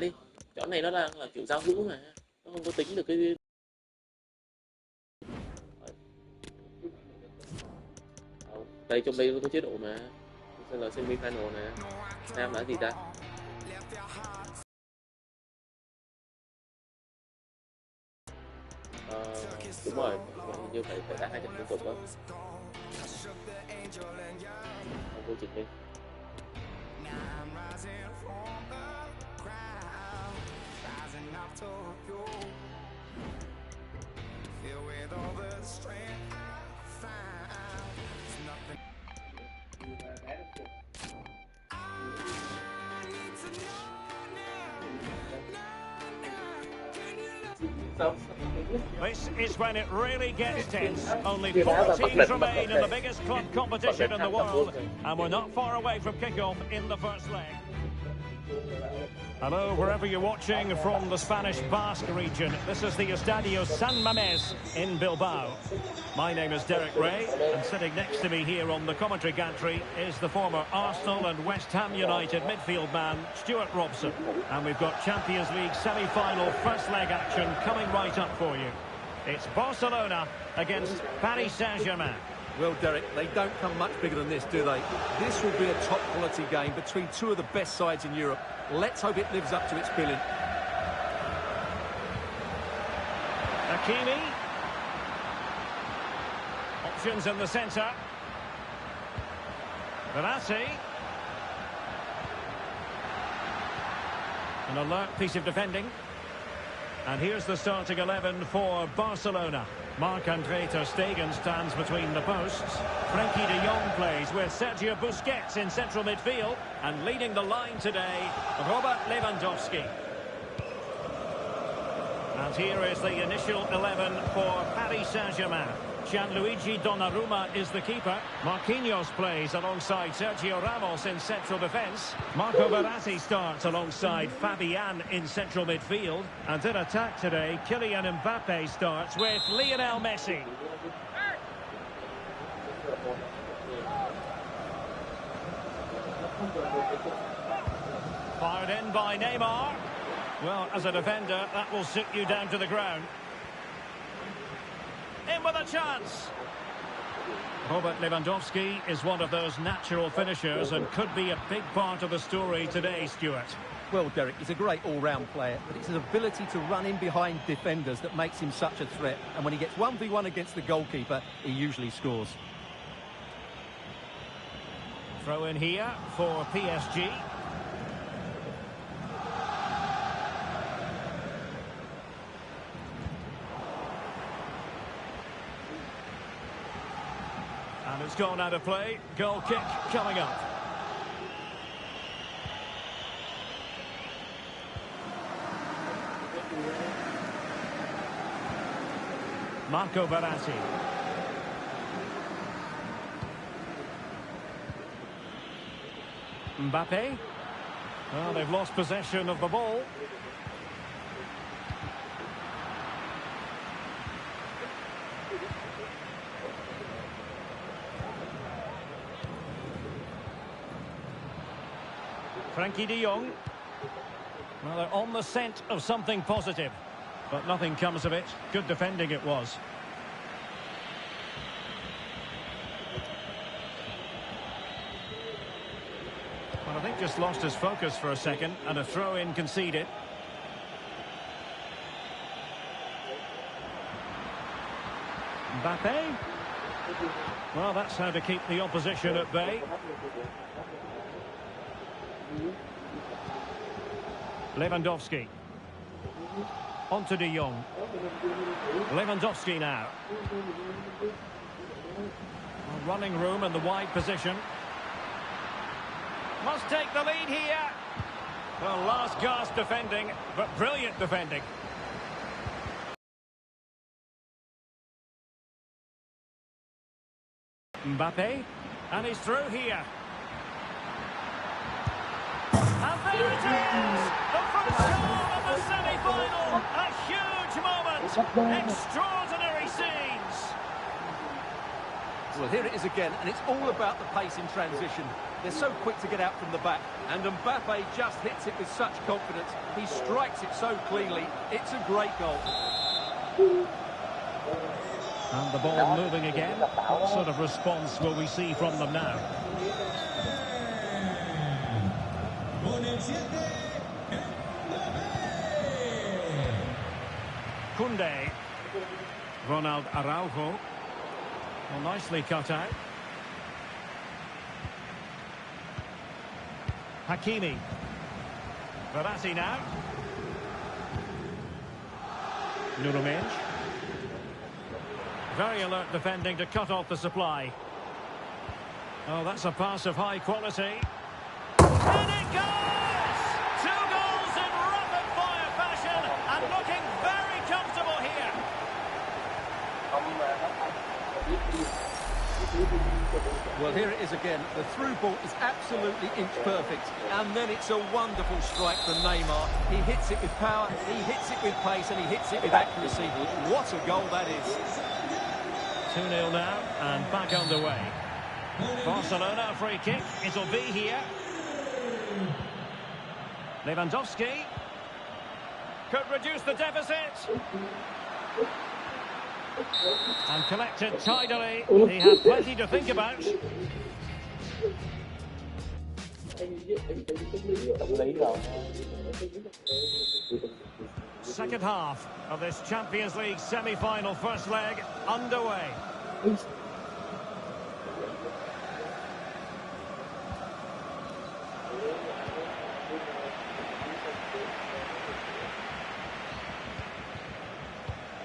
đi. Chỗ này nó đang là kiểu giao hữu mà. Nó không có tính được cái đây, trong đây có chế độ mà. Đây là semi final nè. Nam là gì ta? Đúng rồi, hình như phải đá 2 trận liên tục đó. Không vô trình đi. This is when it really gets tense. Only 4 teams remain in the biggest club competition in the world, and we're not far away from kickoff in the first leg. Hello, wherever you're watching from the Spanish Basque region. This is the Estadio San Mamés in Bilbao. My name is Derek Ray, and sitting next to me here on the commentary gantry is the former Arsenal and West Ham United midfield man, Stuart Robson. And we've got Champions League semi-final first leg action coming right up for you. It's Barcelona against Paris Saint-Germain. Well, Derek, they don't come much bigger than this, do they? This will be a top-quality game between two of the best sides in Europe. Let's hope it lives up to its billing. Hakimi. Options in the centre. Verratti. An alert piece of defending. And here's the starting 11 for Barcelona. Marc-Andre ter Stegen stands between the posts. Frenkie de Jong plays with Sergio Busquets in central midfield. And leading the line today, Robert Lewandowski. And here is the initial 11 for Paris Saint-Germain. Gianluigi Donnarumma is the keeper. Marquinhos plays alongside Sergio Ramos in central defence. Marco Verratti starts alongside Fabian in central midfield. And in attack today, Kylian Mbappe starts with Lionel Messi. Fired in by Neymar. Well, as a defender, that will sit you down to the ground. In with a chance. Robert Lewandowski is one of those natural finishers and could be a big part of the story today, Stuart. Well, Derek, he's a great all-round player, but it's his ability to run in behind defenders that makes him such a threat. And when he gets 1v1 against the goalkeeper, he usually scores. Throw in here for PSG. And it's gone out of play. Goal kick coming up. Marco Verratti. Mbappe. Well, they've lost possession of the ball. Frenkie de Jong. Well, they're on the scent of something positive, but nothing comes of it. Good defending it was. Well, I think just lost his focus for a second, and a throw-in conceded. Mbappe. Well, that's how to keep the opposition at bay. Lewandowski. On to de Jong. Lewandowski now. Running room in the wide position. Must take the lead here. Well, last gasp defending, but brilliant defending. Mbappe. And he's through here. And there it is! The first goal of the semi-final! A huge moment! Extraordinary scenes! Well, here it is again, and it's all about the pace in transition. They're so quick to get out from the back, and Mbappe just hits it with such confidence. He strikes it so cleanly. It's a great goal. And the ball moving again. What sort of response will we see from them now? Koundé. Ronald Araujo. Well, nicely cut out. Hakimi. Verratti now. Nuno Mendes. Very alert defending to cut off the supply. Oh, that's a pass of high quality. And it goes! 2 goals in rapid-fire fashion and looking very comfortable here. Well, here it is again. The through ball is absolutely inch-perfect. And then it's a wonderful strike from Neymar. He hits it with power, he hits it with pace, and he hits it with accuracy. What a goal that is. 2-0 now, and back underway. Barcelona free kick. It'll be here. Lewandowski could reduce the deficit. And collected tidily. He had plenty to think about. Second half of this Champions League semi-final first leg underway.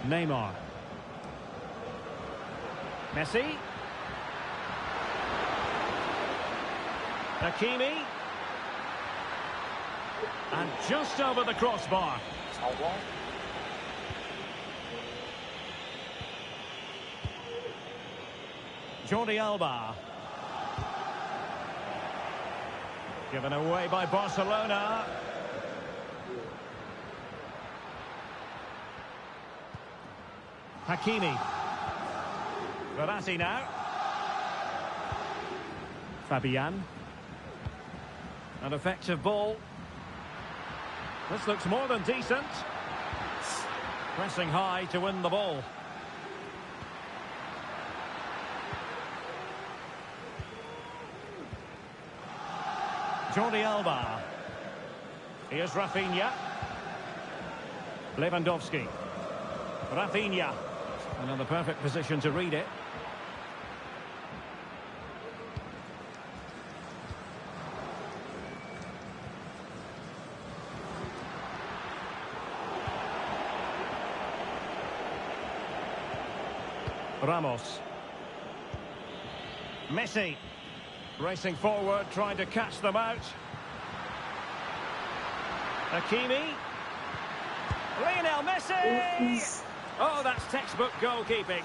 Neymar. Messi. Hakimi. And just over the crossbar. Jordi Alba. Given away by Barcelona. Hakimi. Verratti now. Fabian. An effective ball. This looks more than decent. Pressing high to win the ball. Jordi Alba. Here's Rafinha. Lewandowski. Rafinha. Another perfect position to read it. Ramos. Messi. Racing forward, trying to catch them out. Hakimi. Lionel Messi! Oh, that's textbook goalkeeping.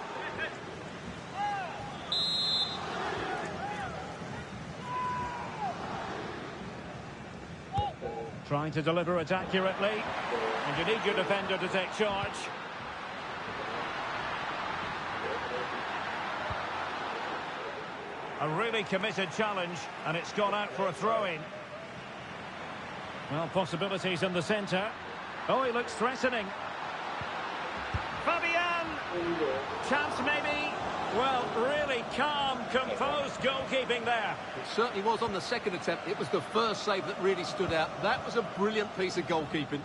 Trying to deliver it accurately. And you need your defender to take charge. A really committed challenge, and it's gone out for a throw-in. Well, possibilities in the centre. Oh, he looks threatening. Fabian! Chance maybe? Well, really calm, composed goalkeeping there. It certainly was on the second attempt. It was the first save that really stood out. That was a brilliant piece of goalkeeping.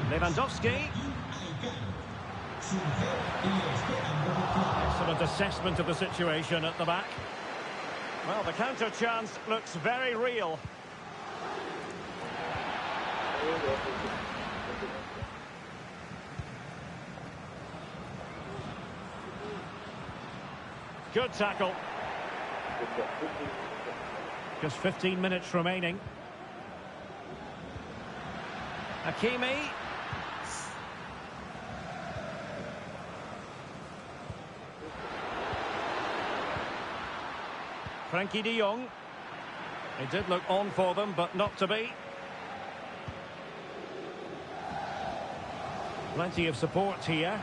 Lewandowski. Excellent assessment of the situation at the back. Well, the counter chance looks very real. Good tackle. Just 15 minutes remaining. Hakimi. Frankie de Jong. It did look on for them, but not to be. Plenty of support here.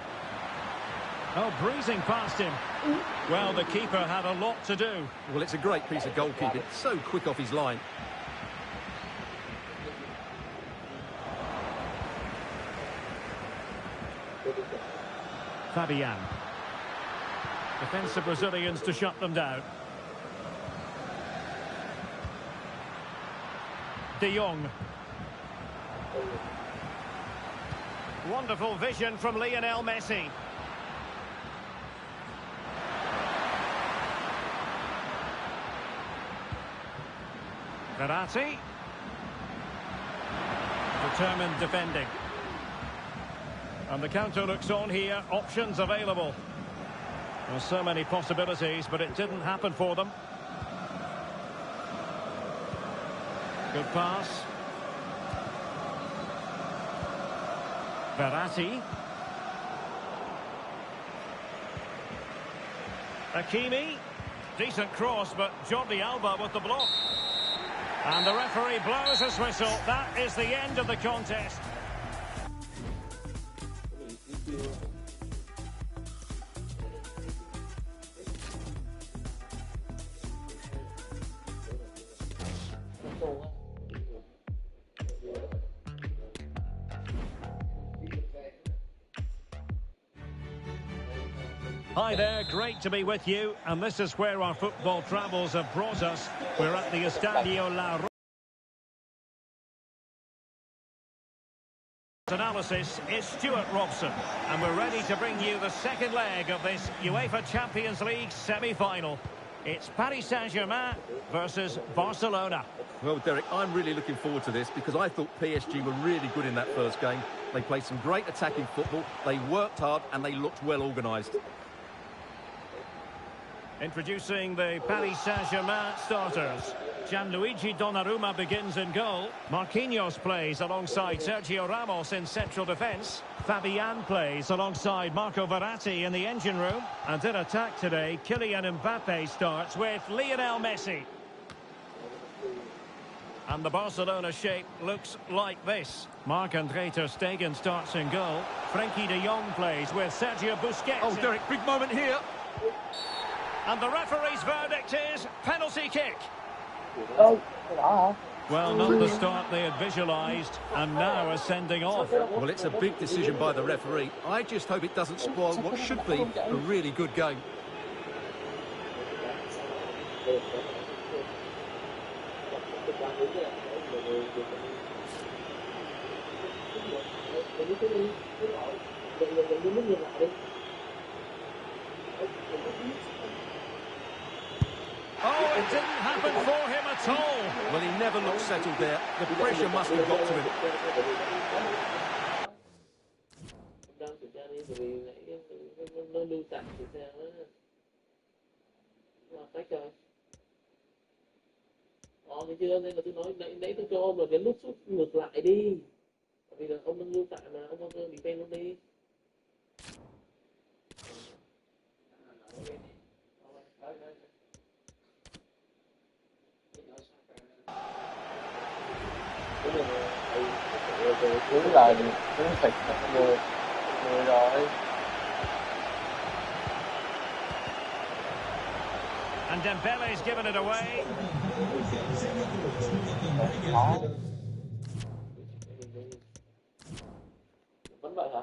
Oh, breezing past him. Well, the keeper had a lot to do. Well, it's a great piece of goalkeeping. So quick off his line. Fabian. Defensive Brazilians to shut them down. De Jong. Wonderful vision from Lionel Messi. Verratti. Determined defending. And the counter looks on here. Options available. Well, so many possibilities, but it didn't happen for them. Good pass. Verratti. Hakimi. Decent cross, but Jordi Alba with the block. And the referee blows his whistle. That is the end of the contest. Hi there, great to be with you, and this is where our football travels have brought us. We're at the Estadio La Analysis is Stuart Robson, and we're ready to bring you the second leg of this UEFA Champions League semi-final. It's Paris Saint-Germain versus Barcelona. Well, Derek, I'm really looking forward to this because I thought PSG were really good in that first game. They played some great attacking football, they worked hard and they looked well organised. Introducing the Paris Saint-Germain starters. Gianluigi Donnarumma begins in goal. Marquinhos plays alongside Sergio Ramos in central defence. Fabian plays alongside Marco Verratti in the engine room. And in attack today, Kylian Mbappe starts with Lionel Messi. And the Barcelona shape looks like this. Marc-André ter Stegen starts in goal. Frenkie de Jong plays with Sergio Busquets. Oh, Derek, big moment here. And the referee's verdict is penalty kick. Well, not the start they had visualised, and now a sending off. Well, it's a big decision by the referee. I just hope it doesn't spoil what should be a really good game. Oh, it didn't happen for him at all. Well, he never looked settled there. The pressure must have got to him. Thấy chưa? Nên là tôi nói nãy tôi cho mà cái nút sút ngược lại đi. Bây giờ ông đang lưu tại mà ông bị pen luôn đi. Cứ là cứ thịt người rồi. And Dembele's given it away. Vẫn vậy hả?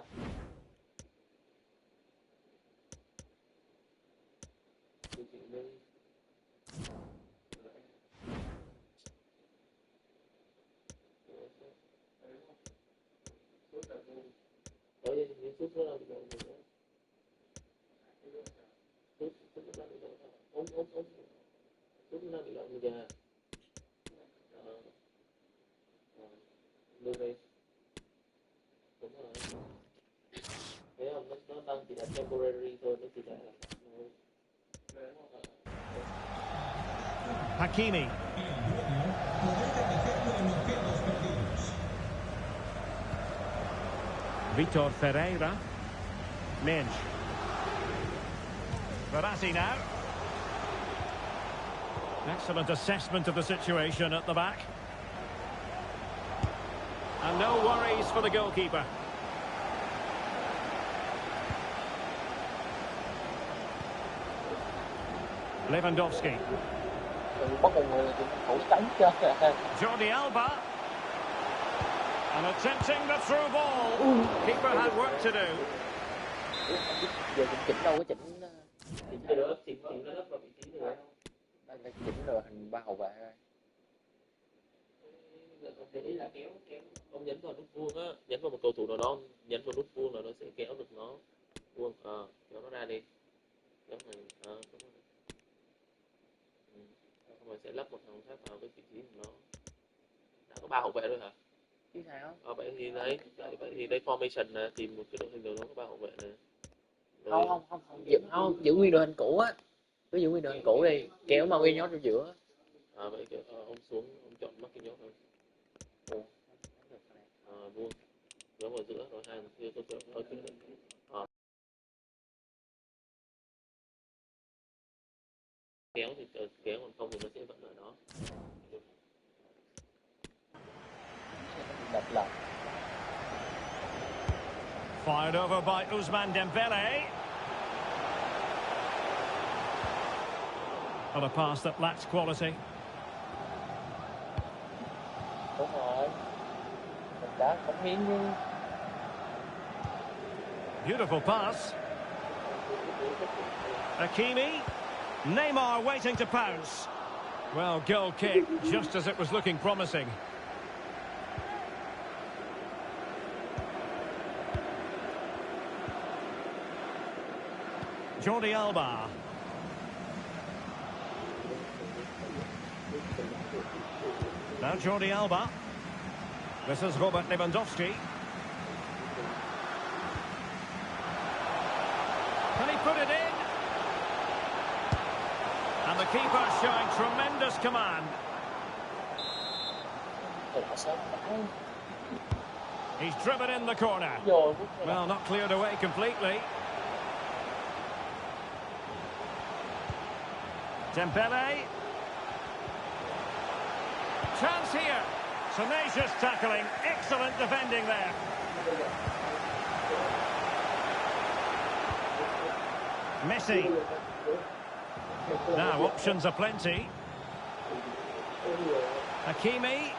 Hakimi. Vitor Ferreira. Minch. Verratti now. Excellent assessment of the situation at the back. And no worries for the goalkeeper. Lewandowski. Bắt một người thì thủ tránh cho. Jordi Alba. And attempting the through ball. Keeper had work to do. Giờ cũng chỉnh đâu có chỉnh chỉnh cái đất vào vị trí được. đang chỉnh rồi thành ba hậu vệ rồi. Ý là kéo ông nhấn vào nút vuông á, nhấn vào một cầu thủ nào đó, nhấn vào nút vuông là nó sẽ kéo được nó vuông, kéo nó ra đi, kéo này, đúng rồi. Xong rồi sẽ lắp một thằng khác vào cái vị trí của nó. Đã có 3 hậu vệ rồi hả? Chứ sao? Vậy thì đấy, vậy thì đây formation là tìm một cái đội hình nào đó có 3 hậu vệ này. Không, giữ nguyên đội hình cũ á, cứ giữ nguyên đội hình cũ đi, kéo mà nguyên nhót trong giữa. Vậy ông xuống, ông chọn Marquinhos thôi. Vuông kéo vào giữa rồi hai người kia tôi kéo ở trên kéo thì kéo, còn không thì nó sẽ vẫn ở đó. Đập lòng. Fired over by Ousmane Dembele. On a pass that lacks quality. Đúng rồi. Mình đã cống hiến đi. Beautiful pass. Hakimi. Neymar waiting to pounce. Well, goal kick, just as it was looking promising. Jordi Alba. Now Jordi Alba. This is Robert Lewandowski. Can he put it in? And the keeper showing tremendous command. He's driven in the corner. Well, not cleared away completely. Dembele. Chance here. Tenacious tackling. Excellent defending there. Messi. Now options are plenty. Hakimi.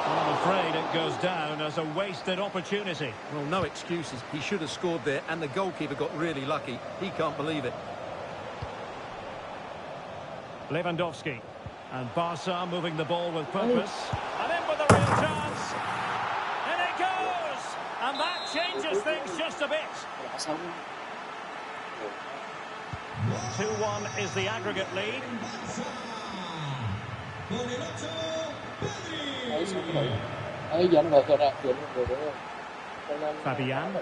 I'm afraid it goes down as a wasted opportunity. Well, no excuses. He should have scored there, and the goalkeeper got really lucky. He can't believe it. Lewandowski. And Barca moving the ball with purpose. And in with a real chance. And it goes! And that changes things just a bit. 2-1 is the aggregate lead. Giờ nó vừa ra, giờ nó vừa rồi. Fabian.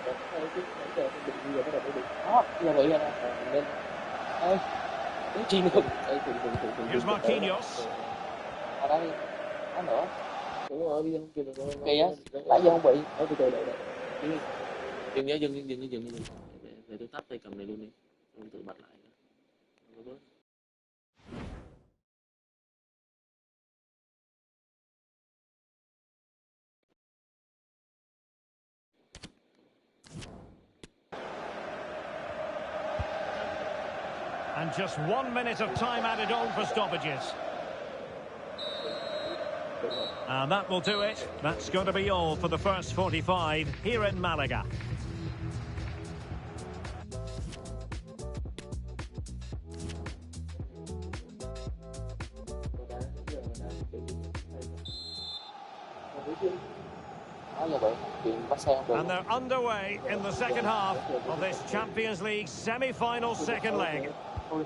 Giờ bị rồi. Nên chi nữa. Here's Marquinhos. Ở đây, nó nữa. Đúng rồi, bây giờ không kịp được. Kìa, lại giờ không bị. Từ từ đợi. Dừng nhé, dừng. Để tôi tắt tay cầm này luôn đi. Không tự bật lại. And just 1 minute of time added on for stoppages. And that will do it. That's going to be all for the first 45 here in Malaga. And they're underway in the second half of this Champions League semi-final second leg. Well,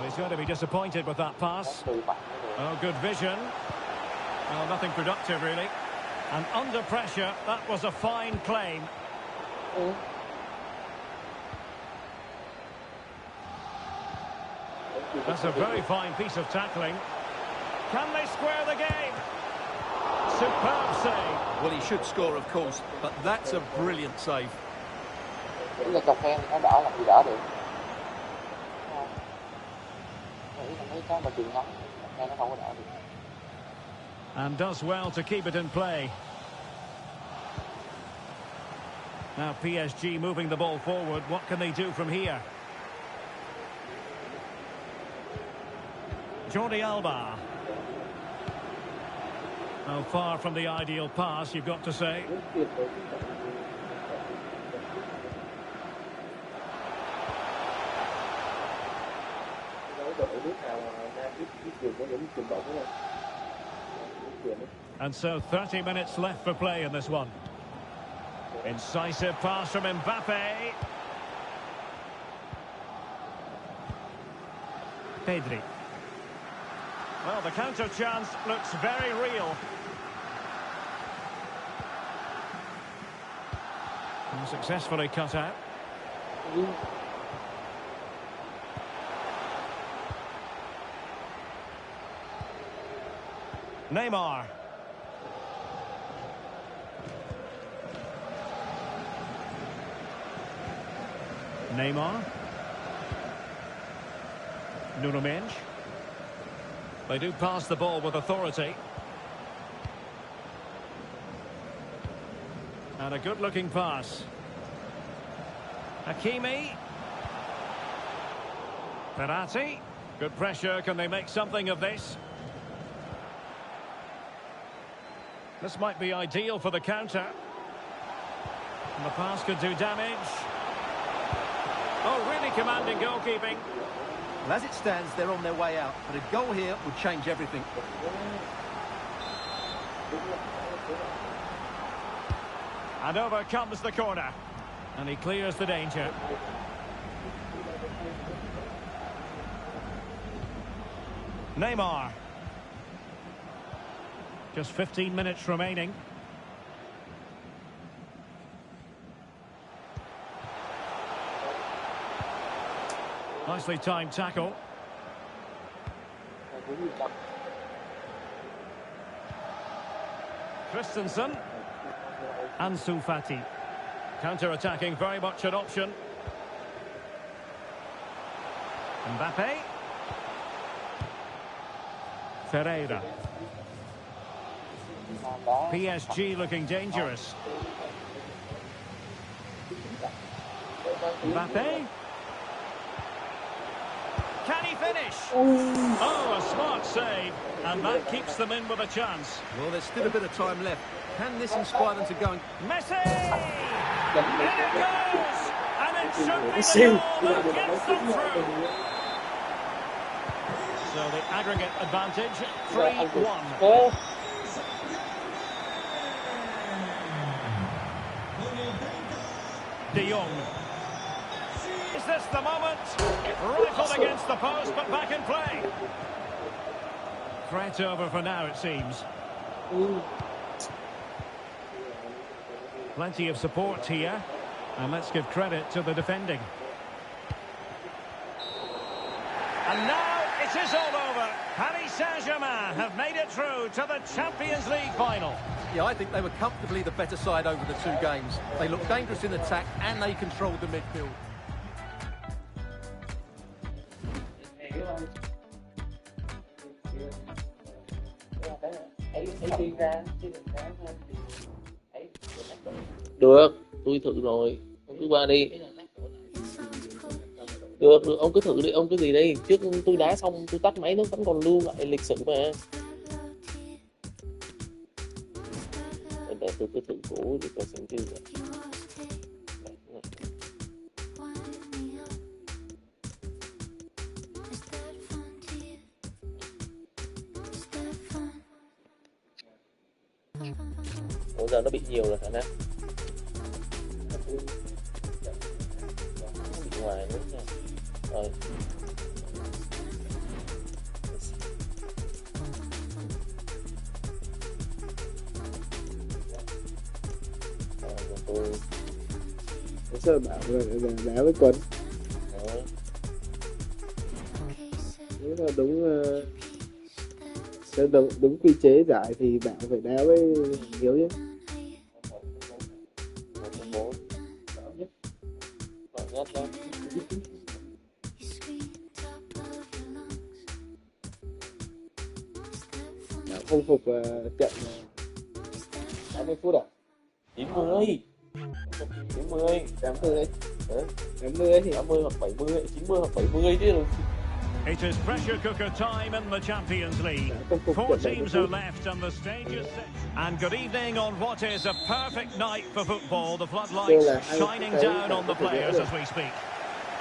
he's going to be disappointed with that pass. Oh, good vision. Well, nothing productive, really. And under pressure, that was a fine claim. That's a very fine piece of tackling. Can they square the game? Superb save. Well, he should score, of course, but that's a brilliant save. Là cà phê nó đỡ làm gì đỡ được. Nghĩ là mấy cái mà chuyền ngắn, cà phê nó không có đỡ được. And does well to keep it in play. Now PSG moving the ball forward. What can they do from here? Jordi Alba. Oh, far from the ideal pass, you've got to say. And so 30 minutes left for play in this one. Incisive pass from Mbappe. Pedri. Well, the counter chance looks very real. And successfully cut out. Neymar. Neymar. Nuno Mendes. They do pass the ball with authority. And a good-looking pass. Hakimi. Verratti. Good pressure. Can they make something of this? This might be ideal for the counter. And the pass could do damage. Oh, really commanding goalkeeping. Well, as it stands, they're on their way out. But a goal here would change everything. And over comes the corner. And he clears the danger. Neymar. Just 15 minutes remaining. Nicely timed tackle. Christensen. Ansu Fati. Counter-attacking, very much an option. Mbappe. Ferreira. PSG looking dangerous. Mbappe. Can he finish? Oh, a smart save. And that keeps them in with a chance. Well, there's still a bit of time left. Can this inspire them to go and... Messi! In it goes! And it should be the goal that gets them through. So the aggregate advantage, 3-1. De Jong. Is this the moment? Rifled against the post, but back in play. Threat over for now, it seems. Plenty of support here. And let's give credit to the defending. And now it is all over. Paris Saint-Germain have made it through to the Champions League final. Yeah, I think they were comfortably the better side over the two games. They looked dangerous in attack and they controlled the midfield. Được, tôi thử rồi. Ông cứ qua đi. Được, ông cứ thử đi, ông cứ gì đây. Trước tôi đá xong, tôi tắt máy nó vẫn còn lưu lại lịch sử mà. Để tôi cứ thử cố để coi xem chứ. Ủa giờ nó bị nhiều rồi hả Nam? Nó bị ngoài nữa nha. Rồi. Sao bảo đá với Quân? Nếu là đúng quy chế giải thì bạn phải đá với Hiếu chứ. Không phục trận 80 phút à? 90. 90. 80 đấy. Đấy, 80 thì 80 hoặc 70, 90 hoặc 70 chứ. It is pressure cooker time in the Champions League. không phục Four trận 70 teams phút. are left and the stage is set. And good evening on what is a perfect night for football. The floodlights shining down on the players as we speak.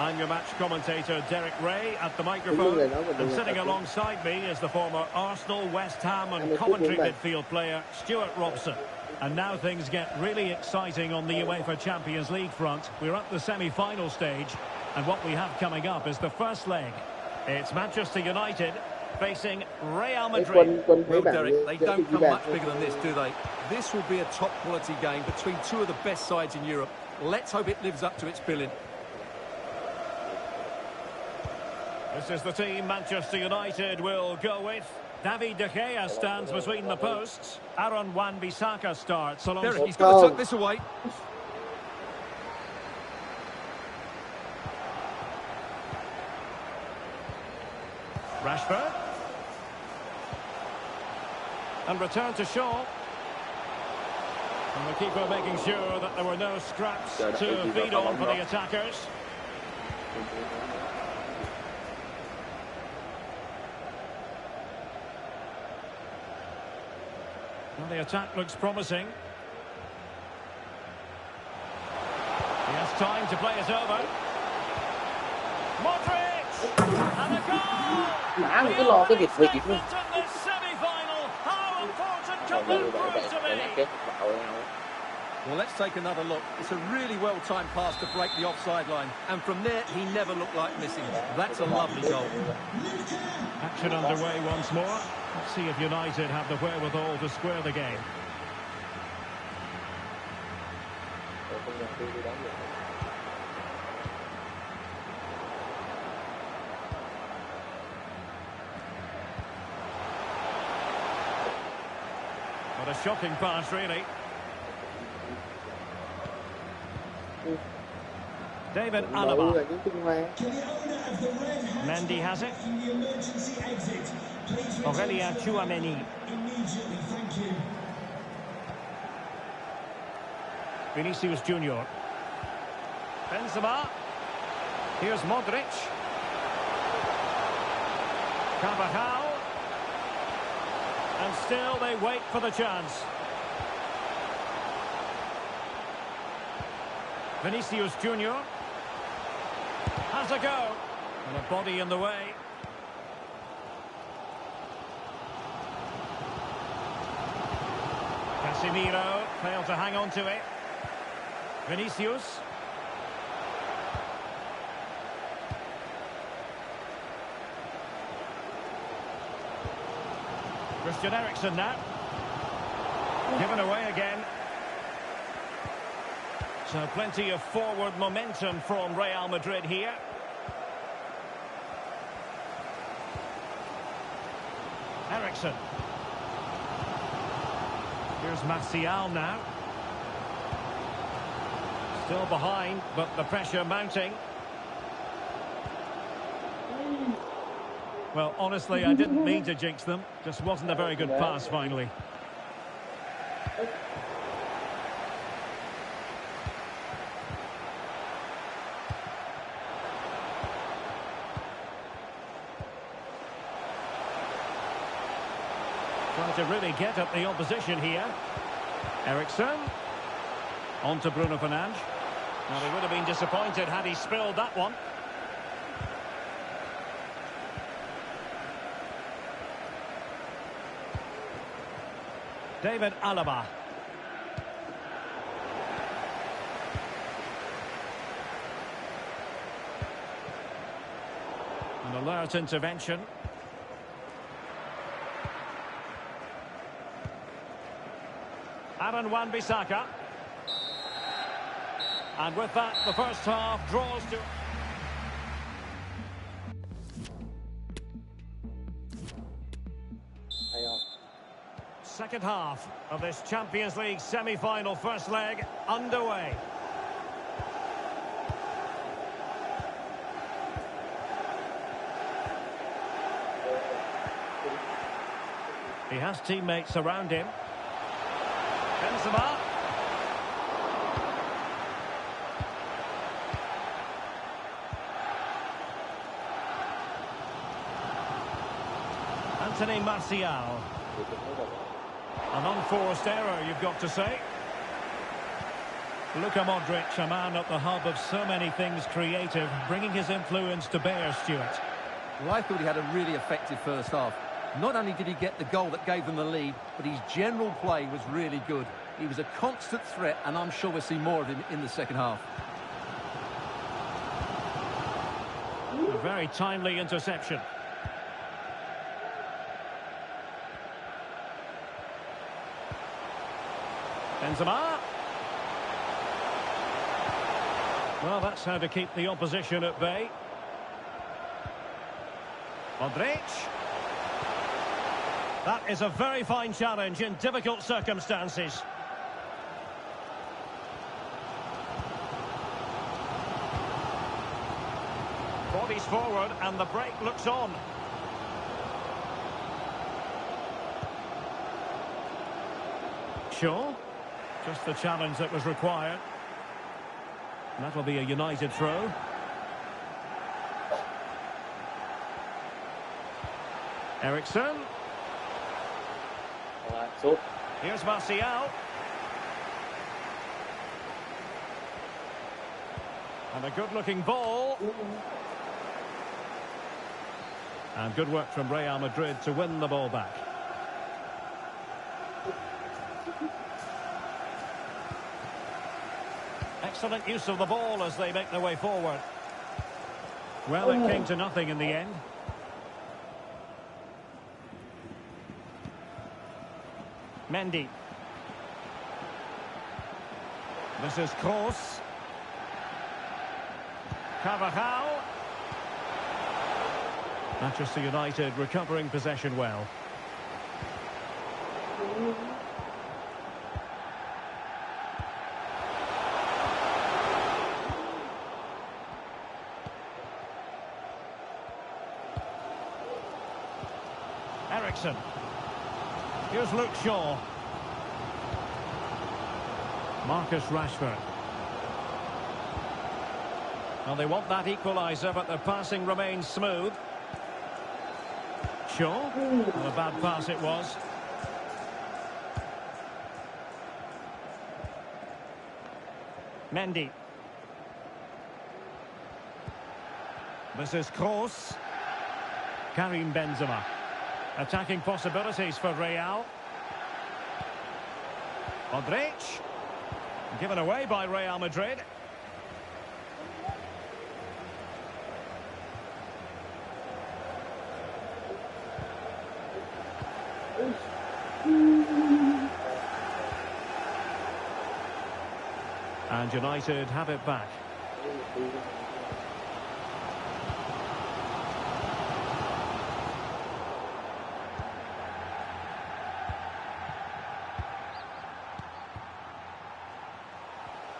I'm your match commentator, Derek Ray, at the microphone. And sitting alongside me is the former Arsenal, West Ham and Coventry midfield player, Stuart Robson. And now things get really exciting on the UEFA Champions League front. We're at the semi-final stage. And what we have coming up is the first leg. It's Manchester United facing Real Madrid. Well, Derek, they don't come much bigger than this, do they? This will be a top-quality game between two of the best sides in Europe. Let's hope it lives up to its billing. This is the team Manchester United will go with. David De Gea stands between the posts. Aaron Wan-Bissaka starts along. Derek, he's got to tuck this away. Rashford. And return to Shaw. And the keeper making sure that there were no scraps to feed on for the attackers. Well, the attack looks promising. He has time to play it over. Modric! And a goal! Mã mình cứ lo cái việc luôn. Well, let's take another look. It's a really well-timed pass to break the offside line. And from there, he never looked like missing. That's a lovely goal. Action underway once more. Let's see if United have the wherewithal to square the game. What a shocking pass, really. David Alaba. Mendy has it. Aurelien Tchouameni. Vinicius Junior. Benzema. Here's Modric. Carvajal. And still they wait for the chance. Vinicius Junior has a go. And a body in the way. Casemiro failed to hang on to it. Vinicius. Christian Eriksen now. Given away again. So plenty of forward momentum from Real Madrid here. Eriksen. Here's Martial now. Still behind, but the pressure mounting. Well, honestly, I didn't mean to jinx them. Just wasn't a very good pass, finally. Trying to really get at the opposition here. Eriksen. On to Bruno Fernandes. Now, he would have been disappointed had he spilled that one. David Alaba. An alert intervention. Aaron Wan-Bissaka. And with that, the first half draws to... Second half of this Champions League semi-final first leg underway. He has teammates around him. Benzema. Anthony Martial. An unforced error, you've got to say. Luka Modric, a man at the hub of so many things creative, bringing his influence to bear, Stuart. Well, I thought he had a really effective first half. Not only did he get the goal that gave them the lead, but his general play was really good. He was a constant threat, and I'm sure we'll see more of him in the second half. A very timely interception. Benzema. Well, that's how to keep the opposition at bay. Modric. That is a very fine challenge in difficult circumstances. Bodies forward and the break looks on. Shaw. Just the challenge that was required. And that'll be a United throw. Ericsson. Here's Martial. And a good-looking ball. And good work from Real Madrid to win the ball back. Excellent use of the ball as they make their way forward. Well, it came to nothing in the end. Mendy. This is Kroos. Carvajal. Manchester United recovering possession well. Ericsson. Here's Luke Shaw. Marcus Rashford. Well, they want that equaliser, but their passing remains smooth. Shaw. Well, a bad pass it was. Mendy. This is Kroos. Karim Benzema. Attacking possibilities for Real. Modric. Given away by Real Madrid. And United have it back.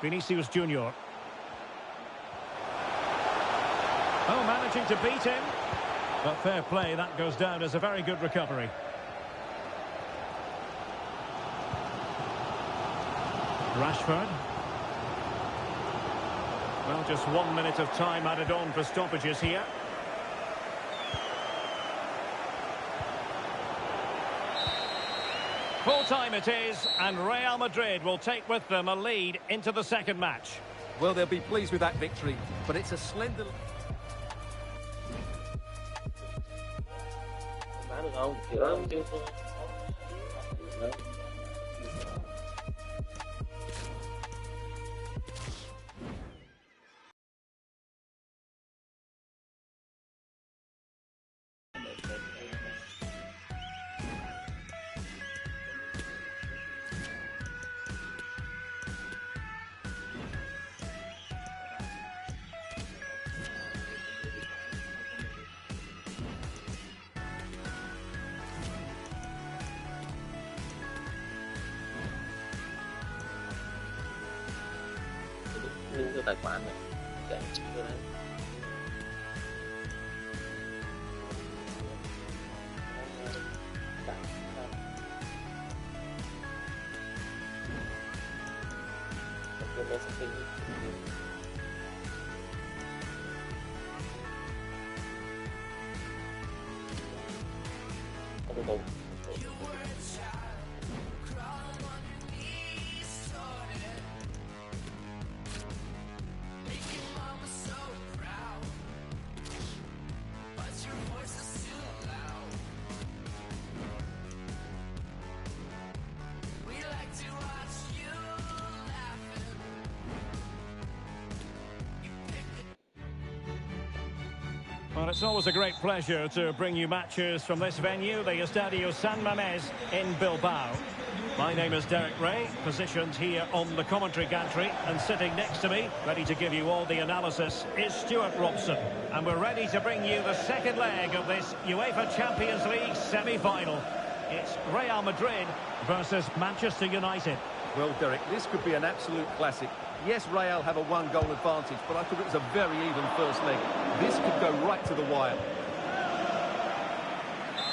Vinicius Junior. Oh, managing to beat him. But fair play, that goes down as a very good recovery. Rashford. Well, just 1 minute of time added on for stoppages here. Full time it is, and Real Madrid will take with them a lead into the second match. Well, they'll be pleased with that victory, but it's a slender... Lưu cái tài khoản này. Chạy cái đấy. trong đó sẽ từ từ. Well, it's always a great pleasure to bring you matches from this venue, the Estadio San Mamés in Bilbao. My name is Derek Ray, positioned here on the commentary gantry, and sitting next to me, ready to give you all the analysis, is Stuart Robson. And we're ready to bring you the second leg of this UEFA Champions League semi-final. It's Real Madrid versus Manchester United. Well, Derek, this could be an absolute classic. Yes, Real have a one-goal advantage, but I thought it was a very even first leg. This could go right to the wire.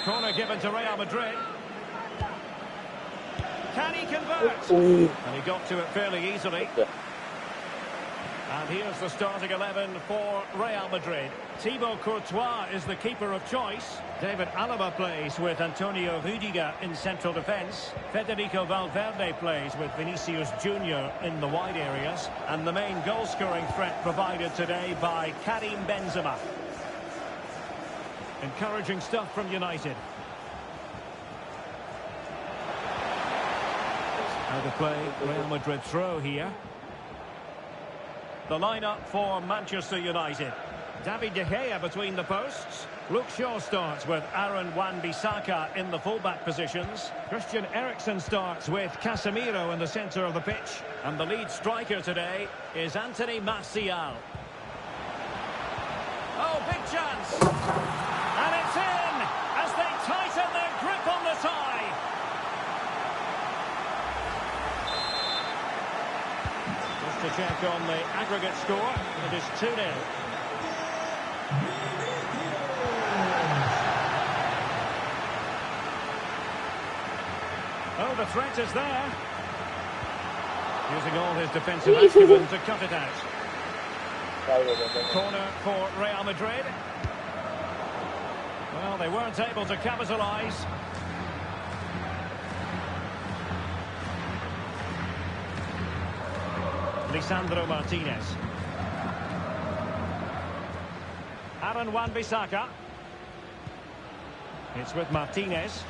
Corner given to Real Madrid. Can he convert? And he got to it fairly easily. And here's the starting 11 for Real Madrid. Thibaut Courtois is the keeper of choice. David Alaba plays with Antonio Rudiger in central defence. Federico Valverde plays with Vinicius Junior in the wide areas. And the main goal-scoring threat provided today by Karim Benzema. Encouraging stuff from United. How to play Real Madrid throw here. The lineup for Manchester United. David De Gea between the posts. Luke Shaw starts with Aaron Wan-Bissaka in the fullback positions. Christian Eriksen starts with Casemiro in the centre of the pitch. And the lead striker today is Anthony Martial. Oh, big chance! And it's in as they tighten their grip on the tie. To check on the aggregate score, it is 2-0. Oh, the threat is there. Using all his defensive acumen to cut it out. Corner for Real Madrid. Well, they weren't able to capitalise. Lisandro Martinez. Aaron Wan-Bissaka. It's with Martinez.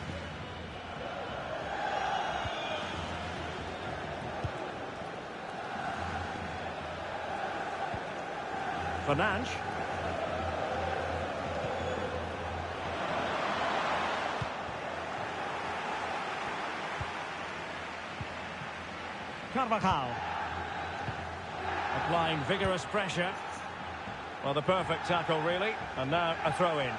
Fernandes. Carvajal. Applying vigorous pressure. Well, the perfect tackle, really. And now a throw-in.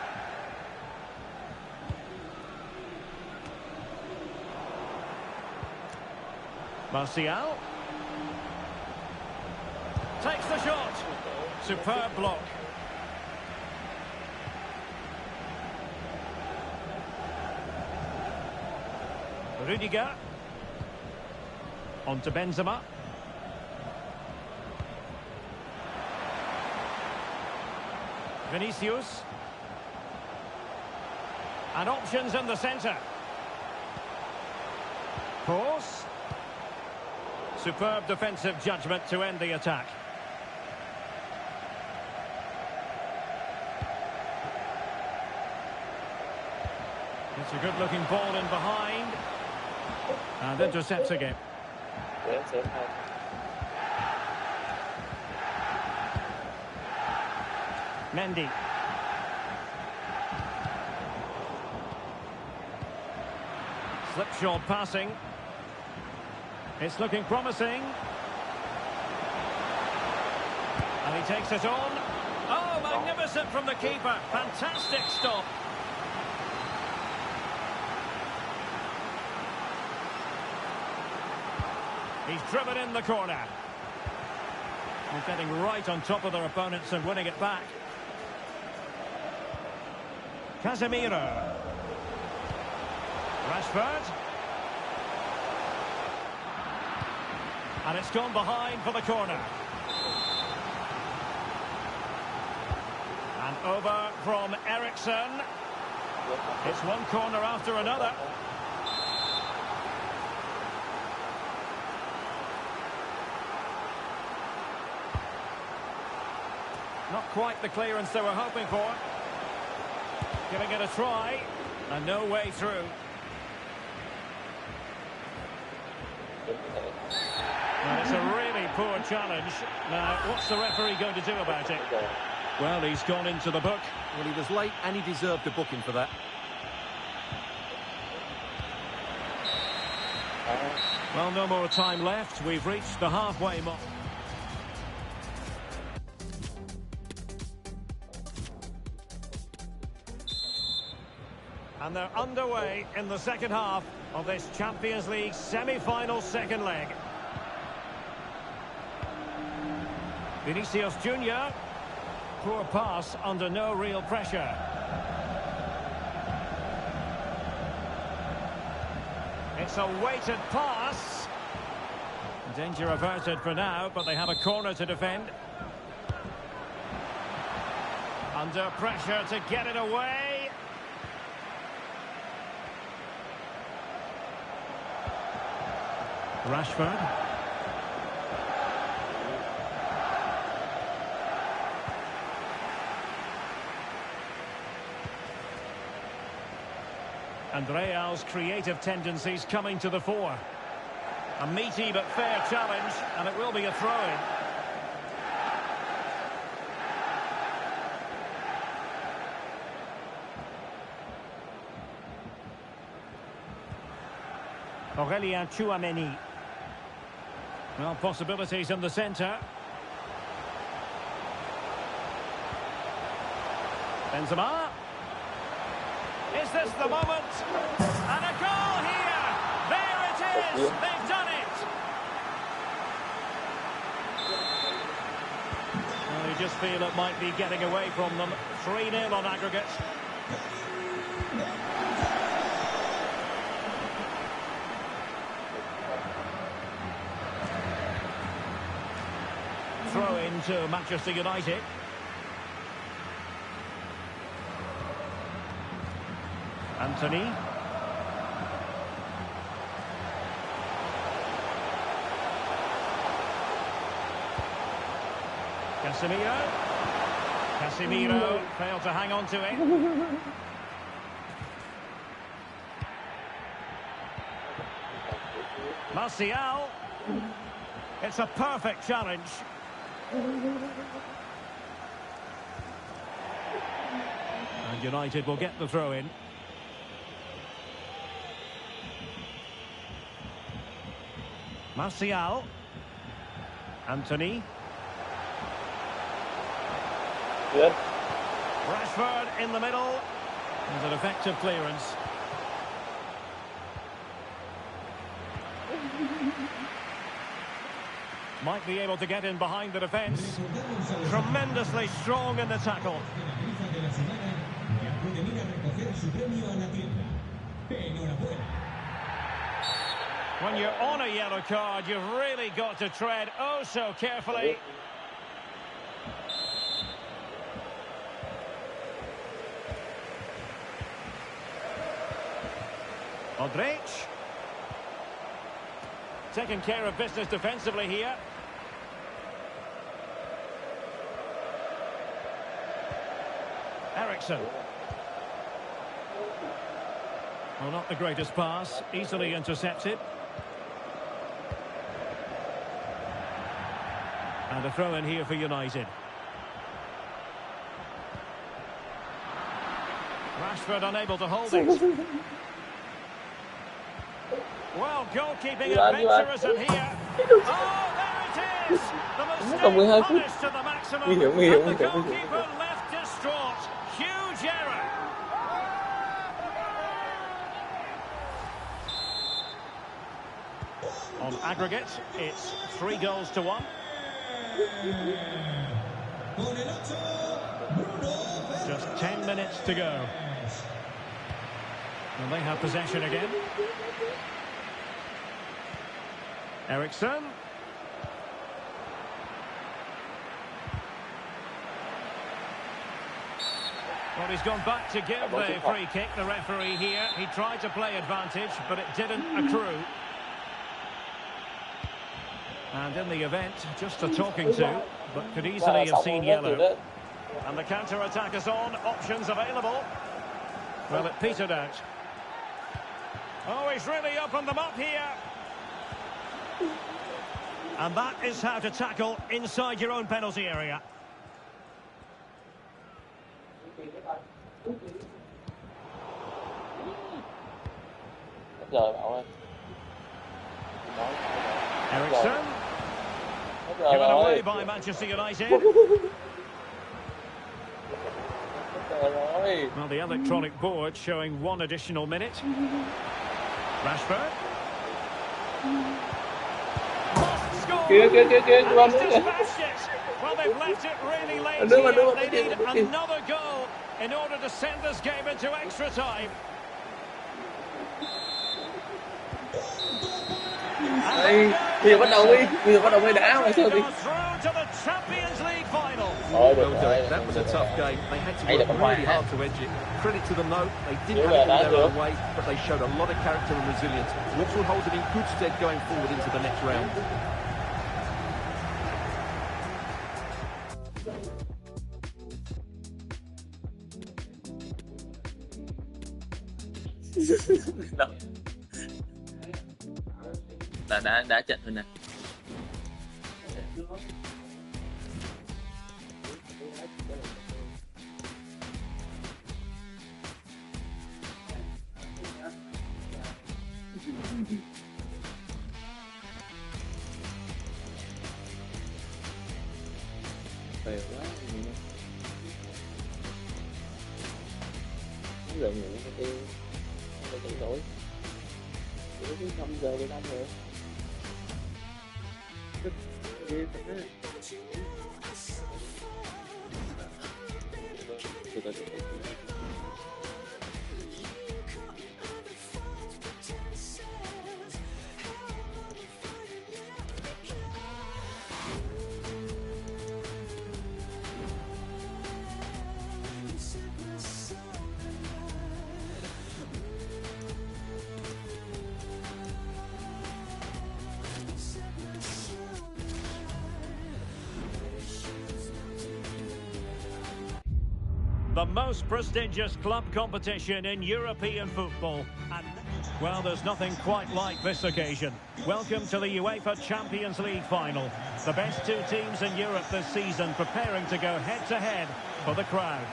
Martial. Takes the shot. Superb block. Rudiger. On to Benzema. Vinicius. And options in the centre. Cross. Superb defensive judgment to end the attack. It's a good-looking ball in behind. And intercepts again. Mendy. Slipshod passing. It's looking promising. And he takes it on. Oh, magnificent from the keeper. Fantastic stop. He's driven in the corner. He's getting right on top of their opponents and winning it back. Casemiro. Rashford. And it's gone behind for the corner. And over from Eriksson. It's one corner after another. Not quite the clearance they were hoping for. Giving it a try. And no way through. And it's a really poor challenge. Now, what's the referee going to do about it? Well, he's gone into the book. Well, he was late and he deserved a booking for that. Well, no more time left. We've reached the halfway mark. And they're underway in the second half of this Champions League semi-final second leg. Vinicius Junior. Poor pass under no real pressure. It's a weighted pass. Danger averted for now, but they have a corner to defend. Under pressure to get it away. Rashford. And Real's creative tendencies coming to the fore. A meaty but fair challenge, and it will be a throw-in. Aurélien Tchouaméni. Well, possibilities in the centre. Benzema. Is this the moment? And a goal here! There it is! They've done it! Well, you just feel it might be getting away from them. 3-0 on aggregate. Throw into Manchester United. Anthony. Casemiro failed to hang on to it. Martial. It's a perfect challenge. And United will get the throw in. Martial. Anthony. Good. Rashford in the middle. There's an effective clearance. Might be able to get in behind the defence. Tremendously strong in the tackle. When you're on a yellow card, you've really got to tread oh so carefully. Modric. Taking care of business defensively here. Eriksson. Well, not the greatest pass. Easily intercepted. And a throw in here for United. Rashford unable to hold it. Well, goalkeeping adventurism here. Oh, there it is! The mistake punished to the maximum. And the goalkeeper left distraught. Huge error. On aggregate, it's 3-1. Just 10 minutes to go. And they have possession again. Eriksson. Well, he's gone back to give the free kick, the referee here. He tried to play advantage, but it didn't accrue. And in the event, just a talking to, but could easily have seen yellow. And the counter-attack is on, options available. Well, it petered out. Oh, he's really opened them up here. And that is how to tackle inside your own penalty area. Ericsson. Given away by Manchester United. Well, the electronic board showing 1 additional minute. Rashford. Must score. Kìa, And he's dispatched it. Well, they've left it really late here. They need another goal in order to send this game into extra time. Đây, bây giờ bắt đầu đi, đá mà sao đi. Well done. That was a tough game. They had to work really hard to edge it. Credit to them though, they didn't have it all their own way, but they showed a lot of character and resilience, which will hold them in good stead going forward into the next round. Đá trận thôi nè. Phèo quá. Giờ ngủ cái không chạy nổi. Chỉ 5 giờ 15 rồi. The most prestigious club competition in European football. And, well, there's nothing quite like this occasion. Welcome to the UEFA Champions League final. The best 2 teams in Europe this season preparing to go head-to-head for the crowd.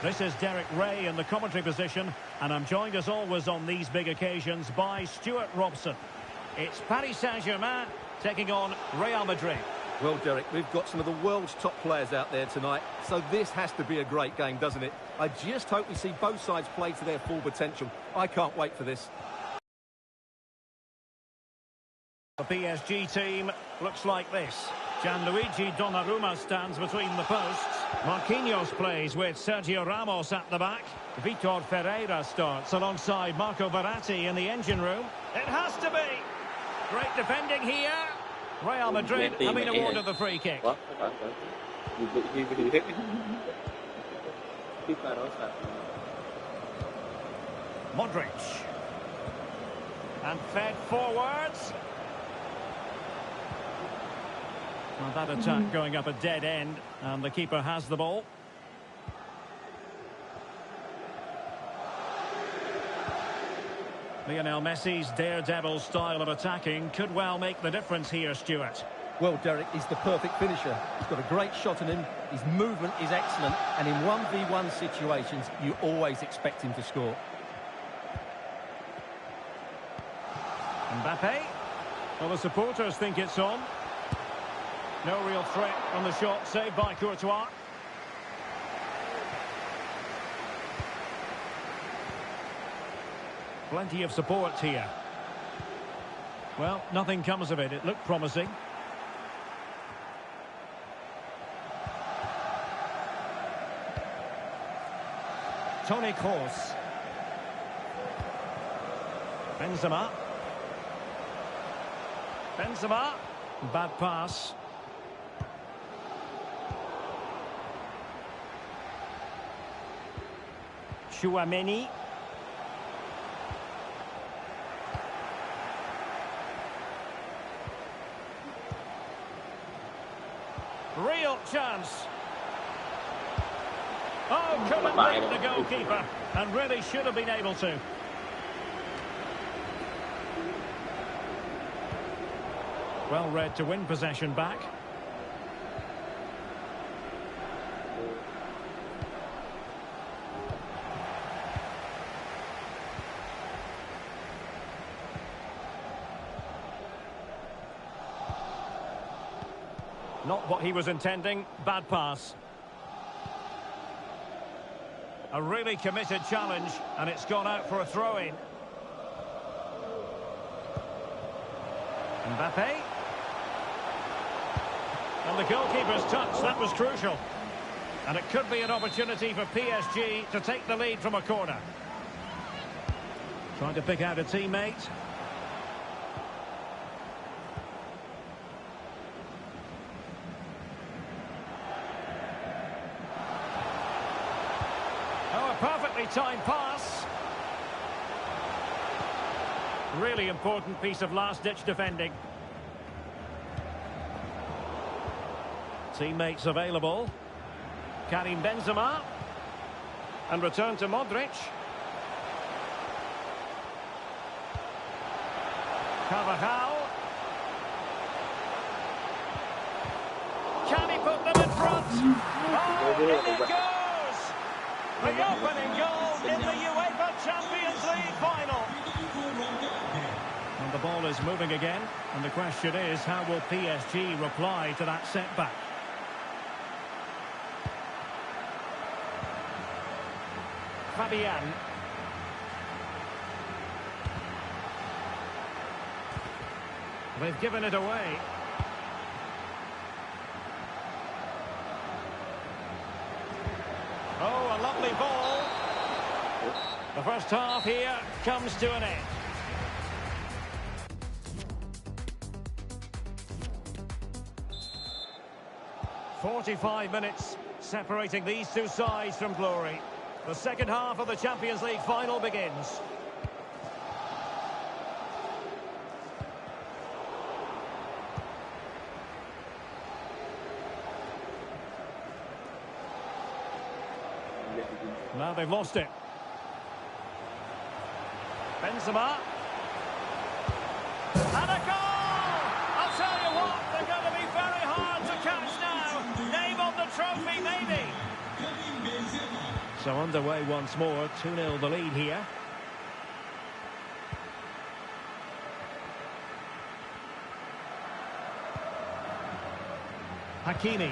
This is Derek Ray in the commentary position, and I'm joined as always on these big occasions by Stuart Robson. It's Paris Saint-Germain taking on Real Madrid. Well, Derek, we've got some of the world's top players out there tonight, so this has to be a great game, doesn't it? I just hope we see both sides play to their full potential. I can't wait for this. The PSG team looks like this. Gianluigi Donnarumma stands between the posts. Marquinhos plays with Sergio Ramos at the back. Vitor Ferreira starts alongside Marco Verratti in the engine room. It has to be. Great defending here. Real Madrid have been awarded the free kick. Modric. And fed forwards. Well, that attack going up a dead end, and the keeper has the ball. Lionel Messi's daredevil style of attacking could well make the difference here, Stuart. Well, Derek, he's the perfect finisher. He's got a great shot in him, his movement is excellent, and in 1v1 situations, you always expect him to score. Mbappe. Well, the supporters think it's on. No real threat on the shot, saved by Courtois. Plenty of support here. Well, nothing comes of it. It looked promising. Toni Kroos. Benzema. Bad pass. Chouameni. Real chance. Oh, couldn't beat the goalkeeper, and really should have been able to. Well read to win possession back. Not what he was intending. Bad pass. A really committed challenge, and it's gone out for a throw-in. Mbappe. And the goalkeeper's touch, that was crucial. And it could be an opportunity for PSG to take the lead from a corner. Trying to pick out a teammate. Oh, a perfectly timed pass. Really important piece of last-ditch defending. Teammates available. Karim Benzema. And return to Modric. Carvajal. Can he put them in front? Oh, in it goes! The opening goal in the UEFA Champions League final. And the ball is moving again. And the question is, how will PSG reply to that setback? Fabian. They've given it away. Oh, a lovely ball. The first half here comes to an end. "45 minutes separating these two sides from glory. The second half of the Champions League final begins. Now they've lost it. Benzema. And a goal! I'll tell you what, they're going to be very hard to catch now. Name on the trophy, maybe. So underway once more, 2-0 the lead here. Hakimi.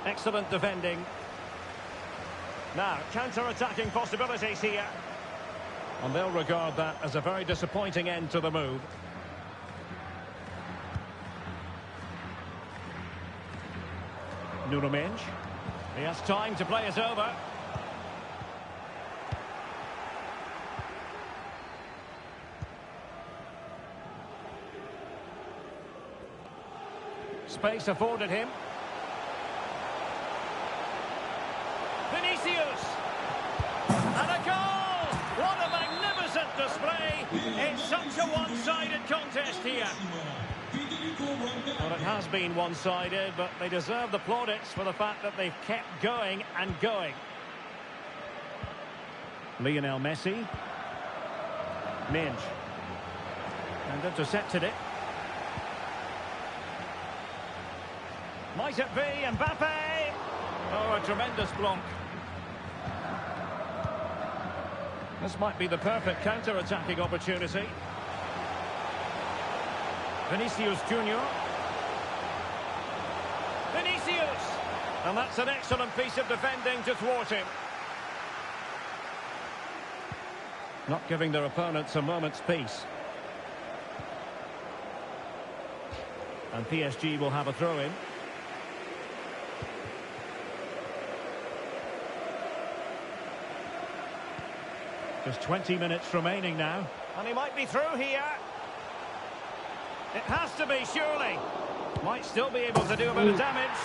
Excellent defending. Now, counter-attacking possibilities here. And they'll regard that as a very disappointing end to the move. Nuno Mendes. He has time to play it over. Space afforded him. Vinicius. And a goal! What a magnificent display. It's such a one-sided contest here. Well, it has been one-sided, but they deserve the plaudits for the fact that they've kept going and going. Lionel Messi. Minge. And intercepted it. Might it be Mbappe? Oh, a tremendous block. This might be the perfect counter-attacking opportunity. Vinicius Junior. Vinicius! And that's an excellent piece of defending to thwart him. Not giving their opponents a moment's peace. And PSG will have a throw-in. Just 20 minutes remaining now. And he might be through here. It has to be, surely. Might still be able to do a bit of damage.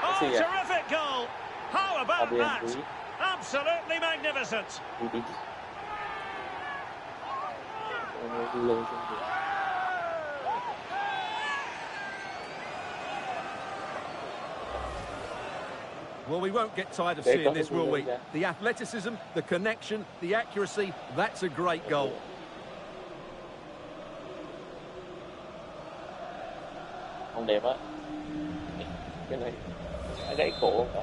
Oh, Messi à? terrific goal! How about Fabian that? Ruiz. Absolutely magnificent. Ruiz. Luôn trong đường. Well, we won't get tired of seeing this, will we? The athleticism, the connection, the accuracy, that's a great goal. Không đẹp á. Cái này gãy cổ hả?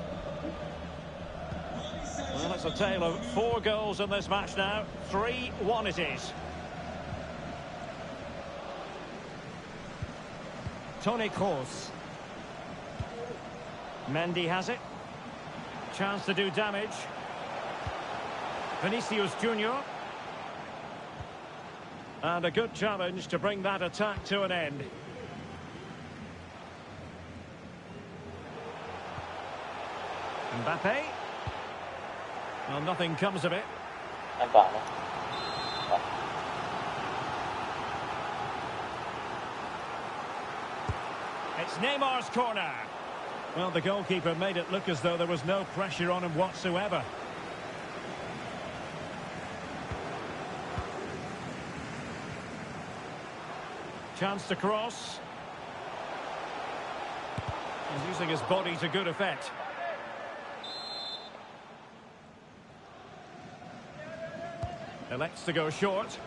Well, it's a tale of 4 goals in this match now. 3-1 it is. Toni Kroos. Mendy has it. Chance to do damage. Vinicius Junior. And a good challenge to bring that attack to an end. Mbappe. Well, nothing comes of it. An toàn đó. It's Neymar's corner. Well, the goalkeeper made it look as though there was no pressure on him whatsoever. Chance to cross. He's using his body to good effect. Elects to go short.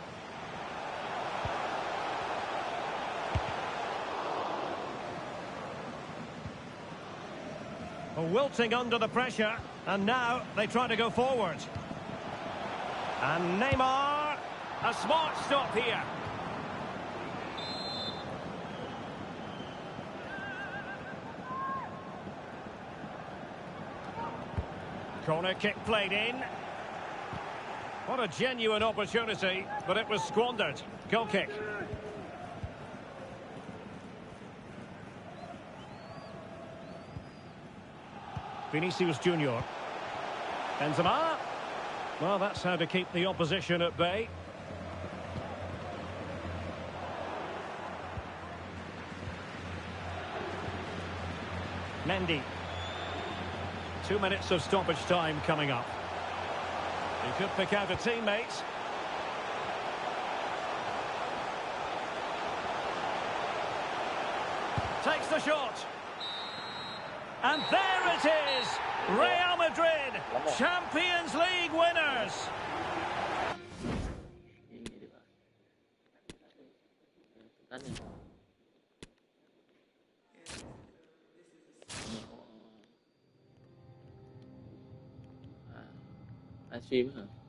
Wilting under the pressure, and now they try to go forward. And Neymar, a smart stop here. Corner kick played in. What a genuine opportunity, but it was squandered. Goal kick. Vinicius Junior. Benzema. Well, that's how to keep the opposition at bay. Mendy. 2 minutes of stoppage time coming up. He could pick out a teammate. Takes the shot. And there it is! Real Madrid, Champions League winners! Livestream hả?